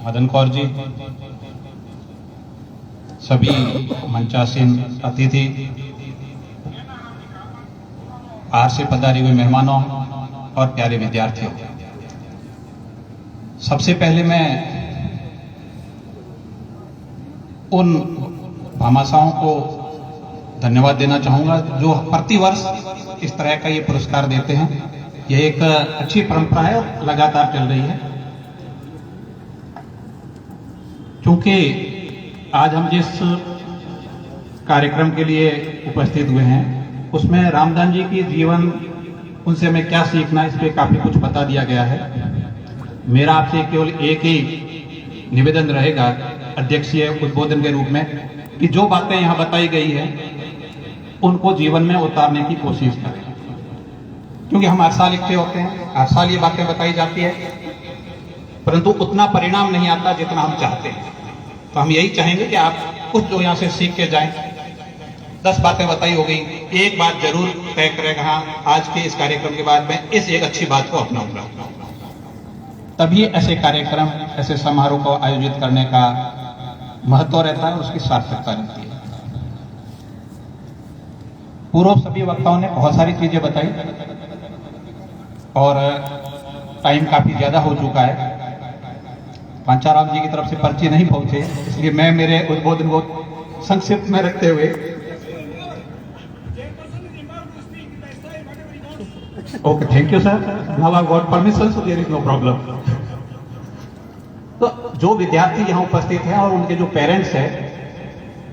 मदन कौर जी, सभी मंचासीन अतिथि, बाहर से पधारे हुए मेहमानों और प्यारे विद्यार्थियों, सबसे पहले मैं उन भामाशाहों को धन्यवाद देना चाहूंगा जो प्रतिवर्ष इस तरह का ये पुरस्कार देते हैं। यह एक अच्छी परंपरा है और लगातार चल रही है। क्योंकि आज हम जिस कार्यक्रम के लिए उपस्थित हुए हैं उसमें रामदान जी की जीवन, उनसे हमें क्या सीखना, इस पे काफी कुछ बता दिया गया है। मेरा आपसे केवल एक ही निवेदन रहेगा अध्यक्षीय उद्बोधन के रूप में कि जो बातें यहां बताई गई है उनको जीवन में उतारने की कोशिश करें, क्योंकि हम हर साल लिखते होते हैं, हर साल ये बातें बताई जाती है, परंतु उतना परिणाम नहीं आता जितना हम चाहते हैं। तो हम यही चाहेंगे कि आप कुछ जो यहां से सीख के जाएं। 10 बातें बताई हो गई, एक बात जरूर तय करेगा, हाँ आज के इस कार्यक्रम के बाद मैं इस एक अच्छी बात को अपनाऊंगा। तभी ऐसे कार्यक्रम, ऐसे समारोह को आयोजित करने का महत्व रहता है, उसकी सार्थकता रहती है। पूर्व सभी वक्ताओं ने बहुत सारी चीजें बताई और टाइम काफी ज्यादा हो चुका है। पांचाराम जी की तरफ से पर्ची नहीं पहुंचे, इसलिए मैं मेरे उद्बोधन को संक्षिप्त में रखते हुए okay, thank you sir, now I got permission, so there is no problem. तो जो विद्यार्थी यहाँ उपस्थित हैं और उनके जो पेरेंट्स हैं,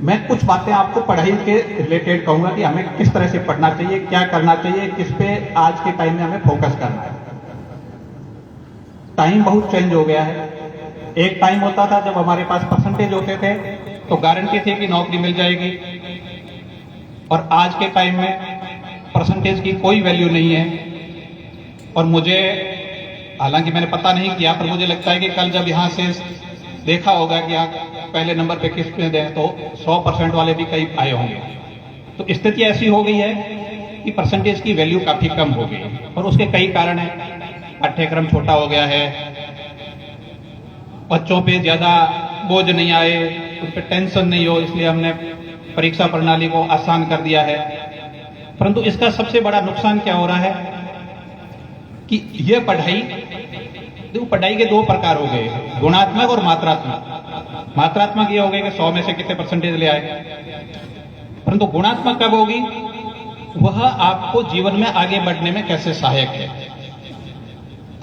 मैं कुछ बातें आपको पढ़ाई के रिलेटेड कहूंगा कि हमें किस तरह से पढ़ना चाहिए, क्या करना चाहिए, किस पे आज के टाइम में हमें फोकस करना है। टाइम बहुत चेंज हो गया है। एक टाइम होता था जब हमारे पास परसेंटेज होते थे तो गारंटी थी कि नौकरी मिल जाएगी, और आज के टाइम में परसेंटेज की कोई वैल्यू नहीं है। और मुझे, हालांकि मैंने पता नहीं किया, पर मुझे लगता है कि कल जब यहां से देखा होगा कि यहाँ पहले नंबर पे किस पे दें, तो 100% वाले भी कई आए होंगे। तो स्थिति ऐसी हो गई है कि परसेंटेज की वैल्यू काफी कम हो गई है, और उसके कई कारण हैं। पाठ्यक्रम छोटा हो गया है, बच्चों पे ज्यादा बोझ नहीं आए, उन पे टेंशन नहीं हो, इसलिए हमने परीक्षा प्रणाली को आसान कर दिया है। परंतु इसका सबसे बड़ा नुकसान क्या हो रहा है कि यह पढ़ाई के 2 प्रकार हो गए, गुणात्मक और मात्रात्मक। मात्रात्मक ये हो गए कि 100 में से कितने परसेंटेज ले आए, परंतु गुणात्मक कब होगी? वह आपको जीवन में आगे बढ़ने में कैसे सहायक है।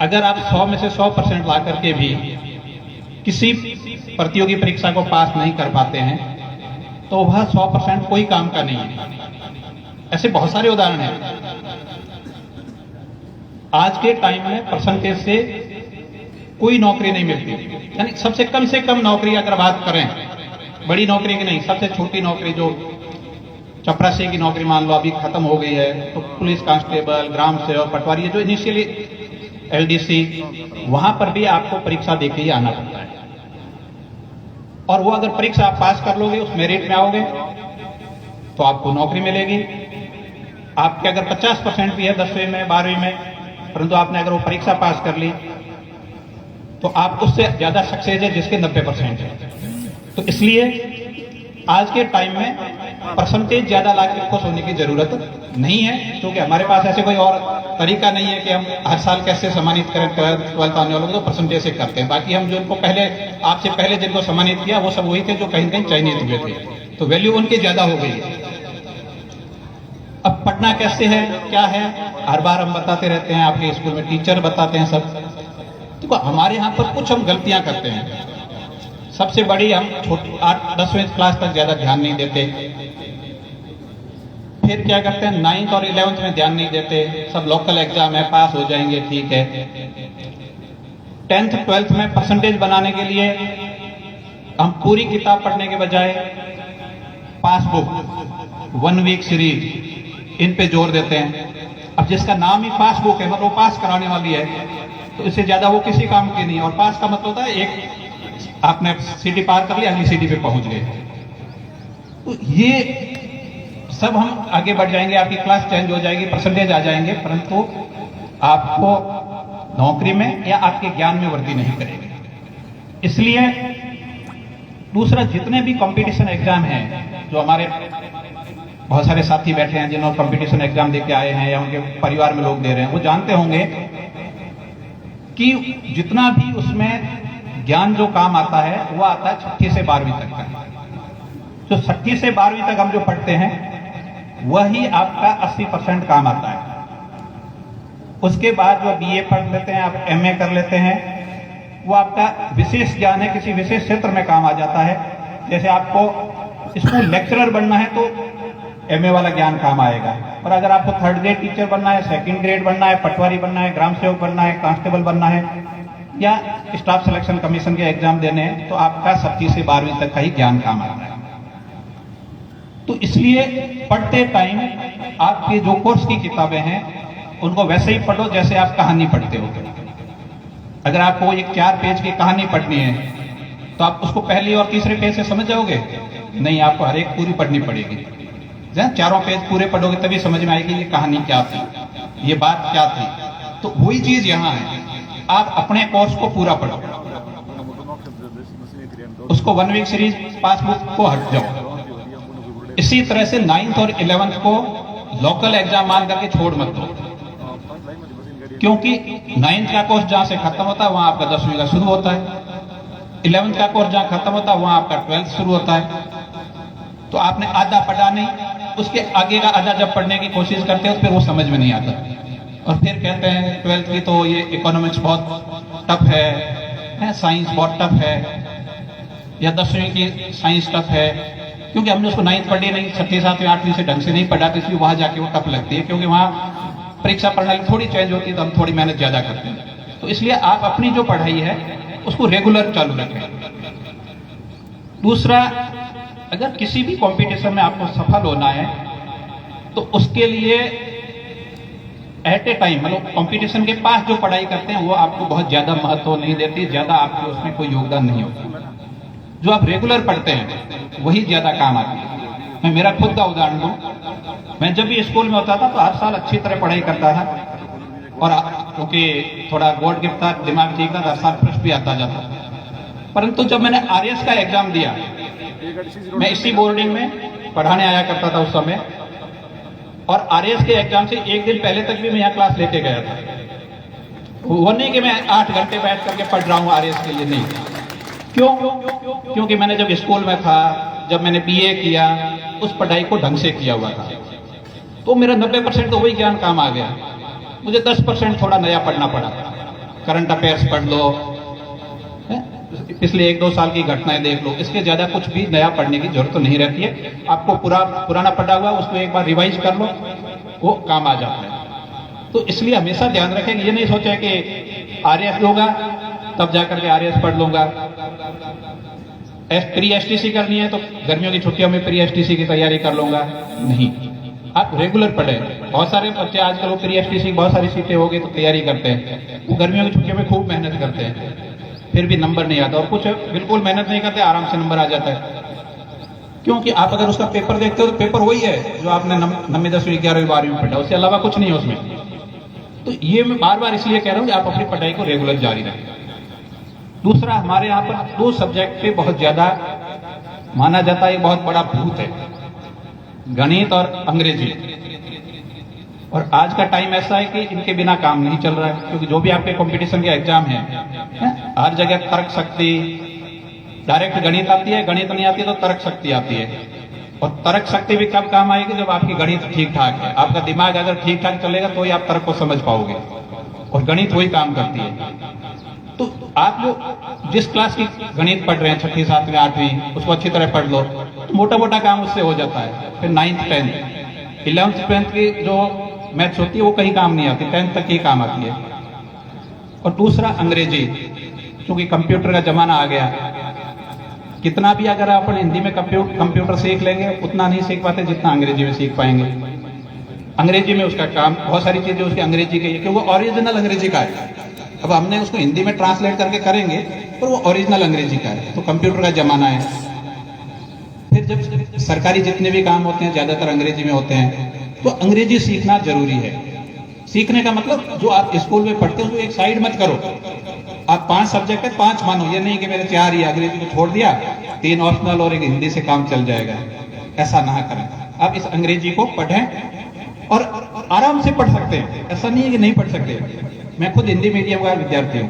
अगर आप 100 में से 100% ला करके भी किसी प्रतियोगी परीक्षा को पास नहीं कर पाते हैं तो वह 100% कोई काम का नहीं है। ऐसे बहुत सारे उदाहरण हैं। आज के टाइम में परसेंटेज से कोई नौकरी नहीं मिलती, यानी सबसे कम से कम नौकरी अगर बात करें, बड़ी नौकरी की नहीं, सबसे छोटी नौकरी जो चपरासी की नौकरी मान लो अभी खत्म हो गई है, तो पुलिस कांस्टेबल, ग्राम सेवक, पटवारी, जो इनिशियली LDC, वहां पर भी आपको परीक्षा देके ही आना पड़ता है। और वो अगर परीक्षा आप पास कर लोगे, उस मेरिट में आओगे, तो आपको नौकरी मिलेगी। आपके अगर 50% भी है 10वीं में 12वीं में, परंतु आपने अगर वो परीक्षा पास कर ली तो आप उससे ज्यादा सक्सेस है जिसके 90% है। तो इसलिए आज के टाइम में परसेंटेज ज्यादा लाके खुश होने की जरूरत नहीं है, क्योंकि हमारे पास ऐसे कोई और तरीका नहीं है कि हम हर साल कैसे सम्मानित करें 12th आने वालों को, तो परसेंटेज से करते हैं। बाकी हम जो उनको पहले, आपसे पहले जिनको सम्मानित किया वो सब वही थे जो कहीं कहीं चयनित हुए थे, तो वैल्यू उनकी ज्यादा हो गई। अब पढ़ना कैसे है, क्या है, हर बार हम बताते रहते हैं, आपके स्कूल में टीचर बताते हैं सब। तो हमारे यहाँ पर कुछ हम गलतियां करते हैं। सबसे बड़ी, हम 8-10वीं क्लास तक ज्यादा ध्यान नहीं देते। फिर क्या करते हैं, 9th और 11th में ध्यान नहीं देते, सब लोकल एग्जाम है, पास हो जाएंगे, ठीक है। 10th 12th में परसेंटेज बनाने के लिए हम पूरी किताब पढ़ने के बजाय पासबुक, 1 वीक सीरीज, इन पे जोर देते हैं। अब जिसका नाम ही पासबुक है, मतलब वो पास कराने वाली है, तो इससे ज्यादा वो किसी काम की नहीं। और पास का मतलब होता है एक आपने सीढ़ी पार कर लिया, अगली सीढ़ी पे पहुंच गए। तो ये सब हम आगे बढ़ जाएंगे, आपकी क्लास चेंज हो जाएगी, परसेंटेज आ जाएंगे, परंतु आपको नौकरी में या आपके ज्ञान में वृद्धि नहीं करेगी। इसलिए दूसरा, जितने भी कंपटीशन एग्जाम हैं, जो हमारे बहुत सारे साथी बैठे हैं जिन्होंने कंपटीशन एग्जाम देके आए हैं या उनके परिवार में लोग दे रहे हैं, वो जानते होंगे कि जितना भी उसमें ज्ञान जो काम आता है वो आता है 6ठी से 12वीं तक का। तो 6ठी से 12वीं तक हम जो पढ़ते हैं वही आपका 80% काम आता है। उसके बाद जो बीए पढ़ लेते हैं, आप एमए कर लेते हैं, वो आपका विशेष ज्ञान है, किसी विशेष क्षेत्र में काम आ जाता है। जैसे आपको स्कूल लेक्चरर बनना है तो एमए वाला ज्ञान काम आएगा, और अगर आपको 3rd ग्रेड टीचर बनना है, 2nd ग्रेड बनना है, पटवारी बनना है, ग्राम सेवक बनना है, कांस्टेबल बनना है, या स्टाफ सिलेक्शन कमीशन के एग्जाम देने हैं, तो आपका 6ठी से 12वीं तक का ही ज्ञान काम आता है। तो इसलिए पढ़ते टाइम आपके जो कोर्स की किताबें हैं उनको वैसे ही पढ़ो जैसे आप कहानी पढ़ते हो। अगर आपको एक 4 पेज की कहानी पढ़नी है तो आप उसको पहली और तीसरे पेज से समझ जाओगे? नहीं, आपको हर एक पूरी पढ़नी पड़ेगी। जब 4 पेज पूरे पढ़ोगे तभी समझ में आएगी ये कहानी क्या थी, ये बात क्या थी। तो वही चीज यहां है, आप अपने कोर्स को पूरा पढ़ो, उसको 1 वीक सीरीज पासबुक को हट जाओ। इसी तरह से 9th और 11th को लोकल एग्जाम मान करके छोड़ मत दो, क्योंकि 9th का कोर्स जहां से खत्म होता है वहां आपका 10वीं का शुरू होता है, 11th का कोर्स जहां खत्म होता है वहां आपका 12th शुरू होता है। तो आपने आधा पढ़ा नहीं, उसके आगे का आधा जब पढ़ने की कोशिश करते हो तो फिर वो समझ में नहीं आता, और फिर कहते हैं 12th की तो ये इकोनॉमिक्स बहुत टफ है, साइंस बहुत टफ है, या 10वीं की साइंस टफ है, क्योंकि हमने उसको 9th पढ़ी नहीं, 6ठी 7वीं 8वीं से ढंग से नहीं पढ़ा, तो इसलिए वहां जाके वो टफ लगती है, क्योंकि वहां परीक्षा प्रणाली थोड़ी चेंज होती है तो हम थोड़ी मेहनत ज्यादा करते हैं। तो इसलिए आप अपनी जो पढ़ाई है उसको रेगुलर चालू रखें। दूसरा, अगर किसी भी कंपटीशन में आपको सफल होना है तो उसके लिए एट ए टाइम, मतलब कंपटीशन के पास जो पढ़ाई करते हैं वो आपको बहुत ज्यादा महत्व नहीं देती, ज्यादा आपके उसमें कोई योगदान नहीं होता। जो आप रेगुलर पढ़ते हैं वही ज्यादा काम आती है। मैं मेरा खुद का उदाहरण दूं, मैं जब भी स्कूल में होता था तो हर साल अच्छी तरह पढ़ाई करता था, और क्योंकि थोड़ा गॉड गिफ्ट था, दिमाग ठीक था, हर साल फर्स्ट भी आता जाता। परंतु जब मैंने आरएस का एग्जाम दिया, मैं इसी बोर्डिंग में पढ़ाने आया करता था उस समय, और आरएस के एग्जाम से एक दिन पहले तक भी मैं यहाँ क्लास लेके गया था। वो नहीं कि मैं 8 घंटे बैठ करके पढ़ रहा हूँ आरएस के लिए, नहीं। क्यों? क्योंकि मैंने जब स्कूल में था, जब मैंने बीए किया, उस पढ़ाई को ढंग से किया हुआ था, तो मेरा 90% तो वही ज्ञान काम आ गया। मुझे 10% थोड़ा नया पढ़ना पड़ा, करंट अफेयर्स पढ़ लो, पिछले 1-2 साल की घटनाएं देख लो, इसके ज्यादा कुछ भी नया पढ़ने की जरूरत तो नहीं रहती है। आपको पुराना पढ़ा हुआ उसको एक बार रिवाइज कर लो, वो काम आ जाता है। तो इसलिए हमेशा ध्यान रखें, ये नहीं सोचा कि आरएस होगा तब जाकर के आरएस पढ़ लूंगा। प्री एसटीसी करनी है तो गर्मियों की छुट्टियों में प्री एसटीसी की तैयारी कर लूंगा, नहीं। आप रेगुलर पढ़े। बहुत सारे बच्चे आजकल प्री एसटीसी बहुत सारी सीटें हो गई तो तैयारी करते हैं, वो गर्मियों की छुट्टियों में खूब मेहनत करते हैं, फिर भी नंबर नहीं आता, और कुछ बिल्कुल मेहनत नहीं करते, आराम से नंबर आ जाता है। क्योंकि आप अगर उसका पेपर देखते हो तो पेपर वही है जो आपने 9वीं 10वीं 11वीं 12वीं में पढ़ा, उसके अलावा कुछ नहीं है उसमें। तो ये मैं बार बार इसलिए कह रहा हूं कि आप अपनी पढ़ाई को रेगुलर जारी रखें। दूसरा, हमारे यहाँ पर 2 सब्जेक्ट पे बहुत ज्यादा माना जाता है, ये बहुत बड़ा भूत है, गणित और अंग्रेजी। और आज का टाइम ऐसा है कि इनके बिना काम नहीं चल रहा है, क्योंकि जो भी आपके कंपटीशन के एग्जाम है, हर जगह तर्क शक्ति, डायरेक्ट गणित आती है, गणित नहीं आती तो तर्क शक्ति आती है। और तर्क शक्ति भी कब काम आएगी? जब आपकी गणित ठीक ठाक है। आपका दिमाग अगर ठीक ठाक चलेगा तो ही आप तर्क को समझ पाओगे, और गणित वही काम करती है। तो आप जो जिस क्लास की गणित पढ़ रहे हैं, 6ठी 7वीं 8वीं, उसको अच्छी तरह पढ़ लो, तो मोटा मोटा काम उससे हो जाता है। फिर 9th 10th 11th 12th की जो मैथ्स होती है वो कहीं काम नहीं आती, 10th तक ही काम आती है। और दूसरा, अंग्रेजी, क्योंकि कंप्यूटर का जमाना आ गया, कितना भी अगर आप हिंदी में कंप्यूटर सीख लेंगे उतना नहीं सीख पाते जितना अंग्रेजी में सीख पाएंगे। अंग्रेजी में उसका काम, बहुत सारी चीजें उसकी अंग्रेजी की, क्योंकि ओरिजिनल अंग्रेजी का है। अब हमने उसको हिंदी में ट्रांसलेट करके करेंगे पर वो ओरिजिनल अंग्रेजी का है। तो कंप्यूटर का जमाना है। फिर जब सरकारी जितने भी काम होते हैं ज्यादातर अंग्रेजी में होते हैं, तो अंग्रेजी सीखना जरूरी है। सीखने का मतलब जो आप स्कूल में पढ़ते हो उसको एक साइड मत करो, आप 5 सब्जेक्ट है 5 मानो, ये नहीं कि मेरे 4 ही अंग्रेजी को छोड़ दिया, 3 ऑप्शनल और एक हिंदी से काम चल जाएगा, ऐसा ना करें। आप इस अंग्रेजी को पढ़ें और आराम से पढ़ सकते हैं, ऐसा नहीं है कि नहीं पढ़ सकते। मैं खुद हिंदी मीडियम का विद्यार्थी हूँ,